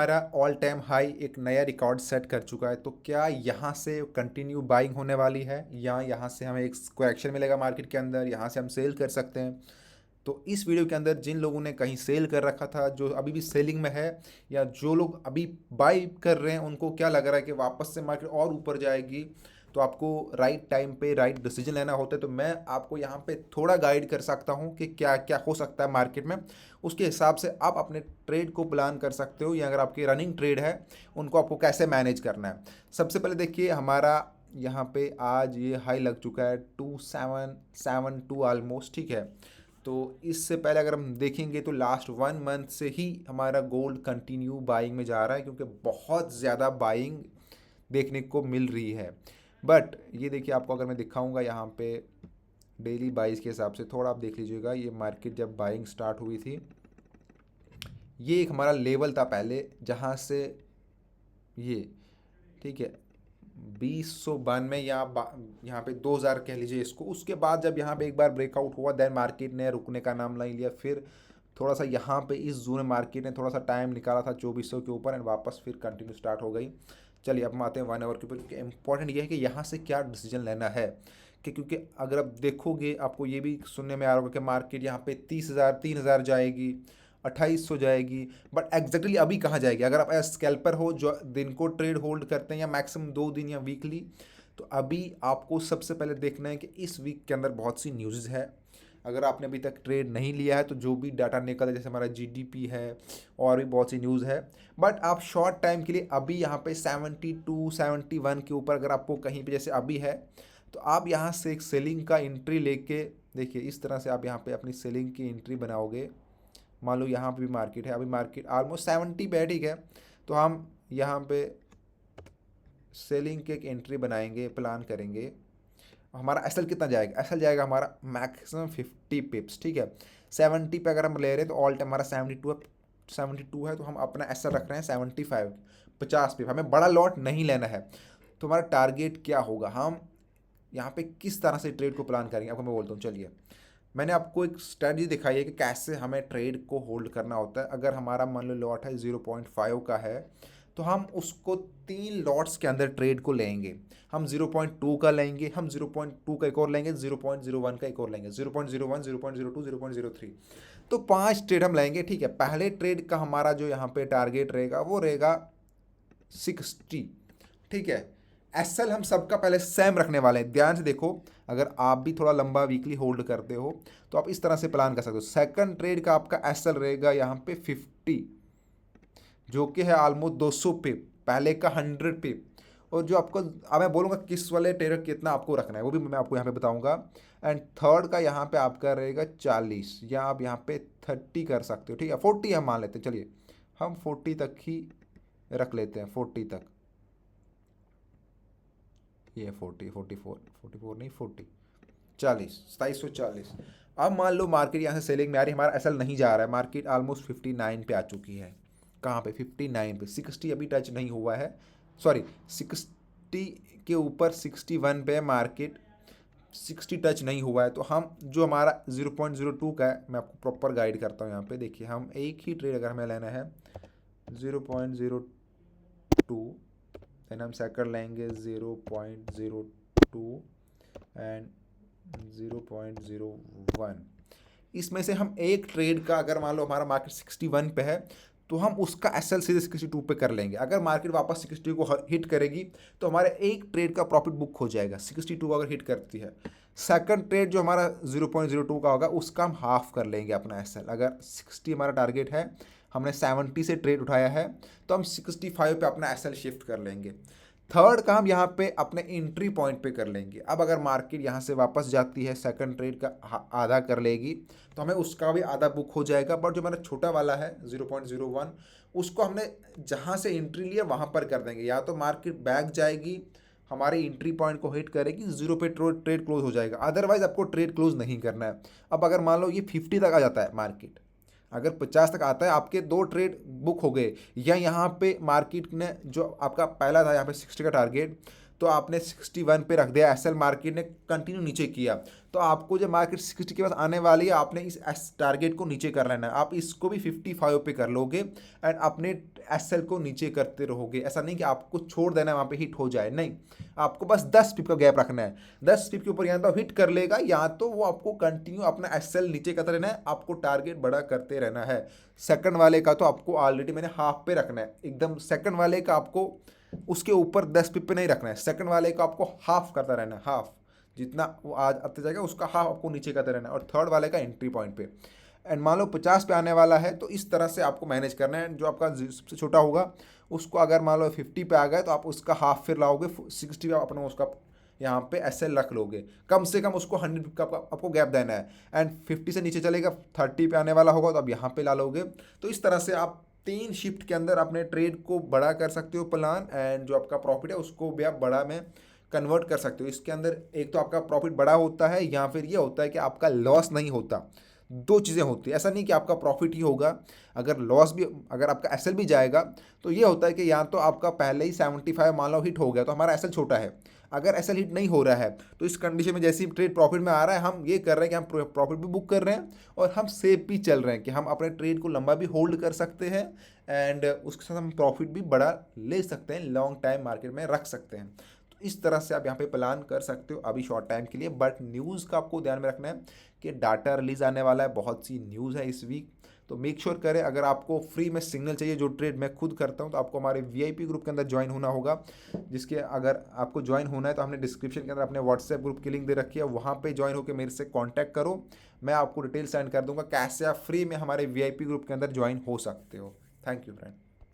हमारा all time high एक नया रिकॉर्ड सेट कर चुका है। तो क्या यहाँ से कंटिन्यू बाइंग होने वाली है या यहाँ से हमें एक करेक्शन मिलेगा मार्केट के अंदर, यहाँ से हम सेल कर सकते हैं? तो इस वीडियो के अंदर जिन लोगों ने कहीं सेल कर रखा था, जो अभी भी सेलिंग में है, या जो लोग अभी बाई कर रहे हैं, उनको क्या लग रहा है कि वापस से मार्केट और ऊपर जाएगी, तो आपको राइट टाइम पे राइट डिसीजन लेना होता है। तो मैं आपको यहाँ पे थोड़ा गाइड कर सकता हूँ कि क्या क्या हो सकता है मार्केट में। उसके हिसाब से आप अपने ट्रेड को प्लान कर सकते हो, या अगर आपकी रनिंग ट्रेड है उनको आपको कैसे मैनेज करना है। सबसे पहले देखिए, हमारा यहाँ पे आज ये हाई लग चुका है 2772 ऑलमोस्ट, ठीक है। तो इससे पहले अगर हम देखेंगे तो लास्ट 1 मंथ से ही हमारा गोल्ड कंटिन्यू बाइंग में जा रहा है, क्योंकि बहुत ज़्यादा बाइंग देखने को मिल रही है। बट ये देखिए, आपको अगर मैं दिखाऊंगा यहाँ पे डेली बाइस के हिसाब से, थोड़ा आप देख लीजिएगा। ये मार्केट जब बाइंग स्टार्ट हुई थी, ये एक हमारा लेवल था पहले, जहाँ से ये, ठीक है, 2092 या यहाँ पे 2000 कह लीजिए इसको। उसके बाद जब यहाँ पे एक बार ब्रेकआउट हुआ, देन मार्केट ने रुकने का नाम नहीं लिया। फिर थोड़ा सा यहाँ पे इस जोन में मार्केट ने थोड़ा सा टाइम निकाला था 2400 के ऊपर, एंड वापस फिर कंटिन्यू स्टार्ट हो गई। चलिए अब हम आते हैं 1 आवर के ऊपर, क्योंकि इंपॉर्टेंट ये है कि यहाँ से क्या डिसीजन लेना है। कि क्योंकि अगर आप देखोगे, आपको ये भी सुनने में आ रहा होगा कि मार्केट यहाँ पे 30,000 3,000 जाएगी, 2800 जाएगी। बट एग्जैक्टली अभी कहाँ जाएगी? अगर आप स्कैल्पर हो जो दिन को ट्रेड होल्ड करते हैं, या मैक्सिमम 2 दिन या वीकली, तो अभी आपको सबसे पहले देखना है कि इस वीक के अंदर बहुत सी न्यूज़ है। अगर आपने अभी तक ट्रेड नहीं लिया है, तो जो भी डाटा निकल है, जैसे हमारा जीडीपी है और भी बहुत सी न्यूज़ है, बट आप शॉर्ट टाइम के लिए अभी यहाँ पे 72 71 के ऊपर अगर आपको कहीं पे जैसे अभी है, तो आप यहाँ से एक सेलिंग का एंट्री लेके देखिए, इस तरह से आप यहाँ पे अपनी सेलिंग की एंट्री बनाओगे। मान लो यहाँ पे भी मार्केट है, अभी मार्केट ऑलमोस्ट 70 पे है, ठीक है। तो हम यहाँ पे सेलिंग की एक एंट्री बनाएंगे, प्लान करेंगे। हमारा एसएल कितना जाएगा? एसएल जाएगा हमारा मैक्सिमम 50 पिप्स, ठीक है। 70 पे अगर हम ले रहे हैं, तो ऑल टाइम हमारा 72 है, तो हम अपना एसएल रख रहे हैं 75, 50 पिप। हमें बड़ा लॉट नहीं लेना है। तो हमारा टारगेट क्या होगा? हम यहाँ पे किस तरह से ट्रेड को प्लान करेंगे, आपको मैं बोलता हूँ। चलिए, मैंने आपको एक स्ट्रेटजी दिखाई है कि कैसे हमें ट्रेड को होल्ड करना होता है। अगर हमारा मान लो लॉट है 0.5 का है, तो हम उसको 3 लॉट्स के अंदर ट्रेड को लेंगे। हम 0.2 का लेंगे, हम 0.2 का एक और लेंगे, 0.01 का एक और लेंगे, 0.01, 0.02, 0.03। तो 5 ट्रेड हम लेंगे, ठीक है। पहले ट्रेड का हमारा जो यहाँ पे टारगेट रहेगा वो रहेगा 60, ठीक है। एसएल हम सबका पहले सेम रखने वाले हैं, ध्यान से देखो। अगर आप भी थोड़ा लंबा वीकली होल्ड करते हो, तो आप इस तरह से प्लान कर सकते हो। सेकंड ट्रेड का आपका एसएल रहेगा यहाँ पे 50, जो कि है ऑलमोस्ट 200 पिप, पहले का 100 पिप। और जो आपको अब मैं बोलूँगा किस वाले ट्रेड कितना आपको रखना है, वो भी मैं आपको यहाँ पे बताऊँगा। एंड थर्ड का यहाँ पे आपका रहेगा 40, या आप यहाँ पे 30 कर सकते हो, ठीक है। 40 हम मान लेते हैं, चलिए हम 40 तक ही रख लेते हैं, 40 तक। ये 40 44 नहीं 40, 40, 2740। अब मान लो मार्केट यहाँ से सेलिंग में आ रही है, हमारा एसएल नहीं जा रहा है, मार्केट ऑलमोस्ट 59 पे आ चुकी है। कहाँ पे? 59 पे। 60 अभी टच नहीं हुआ है, सॉरी 60 के ऊपर 61 पे है मार्केट, 60 टच नहीं हुआ है। तो हम जो हमारा 0.02 का है, मैं आपको प्रॉपर गाइड करता हूँ। यहाँ पे देखिए, हम एक ही ट्रेड अगर हमें लेना है 0.02, देन हम सेकंड लेंगे 0.02 एंड 0.01। इसमें से हम एक ट्रेड का, अगर मान लो हमारा मार्केट 61 पे है, तो हम उसका एसएल सीधे 62 पे कर लेंगे। अगर मार्केट वापस 60 को हिट करेगी, तो हमारे एक ट्रेड का प्रॉफिट बुक हो जाएगा 62 अगर हिट करती है। सेकंड ट्रेड जो हमारा 0.02 का होगा, उसका हम हाफ कर लेंगे अपना एसएल। अगर 60 हमारा टारगेट है, हमने 70 से ट्रेड उठाया है, तो हम 65 पे अपना एसएल शिफ्ट कर लेंगे। थर्ड काम यहाँ पे अपने एंट्री पॉइंट पे कर लेंगे। अब अगर मार्केट यहाँ से वापस जाती है, सेकंड ट्रेड का आधा कर लेगी, तो हमें उसका भी आधा बुक हो जाएगा। बट जो मेरा छोटा वाला है 0.01, उसको हमने जहाँ से एंट्री लिया वहाँ पर कर देंगे। या तो मार्केट बैक जाएगी, हमारे एंट्री पॉइंट को हिट करेगी, 0 पे ट्रेड क्लोज हो जाएगा, अदरवाइज आपको ट्रेड क्लोज नहीं करना है। अब अगर मान लो ये 50 तक आ जाता है मार्केट, अगर 50 तक आता है, आपके 2 ट्रेड बुक हो गए, या यहाँ पे मार्केट ने जो आपका पहला था यहाँ पे 60 का टारगेट, तो आपने 61 पे रख दिया, एसएल मार्केट ने कंटिन्यू नीचे किया, तो आपको जब मार्केट 60 के पास आने वाली है, आपने इस टारगेट को नीचे कर लेना है। आप इसको भी 55 पे कर लोगे, एंड अपने एसएल को नीचे करते रहोगे। ऐसा नहीं कि आपको छोड़ देना है वहाँ पे हिट हो जाए, नहीं, आपको बस 10 पिप का गैप रखना है। 10 पिप के ऊपर या तो हिट कर लेगा या तो वो आपको कंटिन्यू अपना एसएल नीचे करते रहना है, आपको टारगेट बड़ा करते रहना है। सेकंड वाले का तो आपको ऑलरेडी मैंने हाफ पे रखना है एकदम, सेकंड वाले का आपको उसके ऊपर 10 पिप पे नहीं रखना है, सेकंड वाले का आपको हाफ करता रहना है, हाफ जितना वो आज आते जाएगा उसका हाफ आपको नीचे करते रहना है, और थर्ड वाले का एंट्री पॉइंट पे। एंड मान लो 50 पे आने वाला है तो इस तरह से आपको मैनेज करना है। जो आपका सबसे छोटा होगा उसको अगर मान लो 50 पे आ गए तो आप उसका हाफ फिर लाओगे, 60 पे अपना उसका यहाँ पे एसएल रख लोगे, कम से कम उसको 100 का आपको गैप देना है। एंड 50 से नीचे चलेगा, 30 पे आने वाला होगा तो आप यहाँ पे ला लोगे। तो इस तरह से आप 3 शिफ्ट के अंदर अपने ट्रेड को बड़ा कर सकते हो प्लान, एंड जो आपका प्रॉफिट है उसको भी आप बड़ा में कन्वर्ट कर सकते हो। इसके अंदर एक तो आपका प्रॉफिट बड़ा होता है या फिर ये होता है कि आपका लॉस नहीं होता। दो चीज़ें होती है, ऐसा नहीं कि आपका प्रॉफिट ही होगा, अगर लॉस भी, अगर आपका एसएल भी जाएगा तो ये होता है कि या तो आपका पहले ही 75 मान लो हिट हो गया तो हमारा एसएल छोटा है, अगर एसएल हिट नहीं हो रहा है तो इस कंडीशन में जैसे ही ट्रेड प्रॉफिट में आ रहा है हम ये कर रहे हैं कि हम प्रॉफिट भी बुक कर रहे हैं और हम सेफ भी चल रहे हैं कि हम अपने ट्रेड को लंबा भी होल्ड कर सकते हैं, एंड उसके साथ हम प्रॉफिट भी बड़ा ले सकते हैं, लॉन्ग टाइम मार्केट में रख सकते हैं। तो इस तरह से आप यहाँ पे प्लान कर सकते हो अभी शॉर्ट टाइम के लिए। बट न्यूज़ का आपको ध्यान में रखना है कि डाटा रिलीज आने वाला है, बहुत सी न्यूज़ है इस वीक, तो मेक श्योर करें। अगर आपको फ्री में सिग्नल चाहिए जो ट्रेड मैं खुद करता हूं तो आपको हमारे वीआईपी ग्रुप के अंदर ज्वाइन होना होगा, जिसके अगर आपको ज्वाइन होना है तो हमने डिस्क्रिप्शन के अंदर अपने व्हाट्सएप ग्रुप की लिंक दे रखी है, वहाँ पे ज्वाइन होकर मेरे से कॉन्टैक्ट करो, मैं आपको डिटेल सेंड कर दूंगा कैसे आप फ्री में हमारे वीआईपी ग्रुप के अंदर ज्वाइन हो सकते हो। Thank you friend.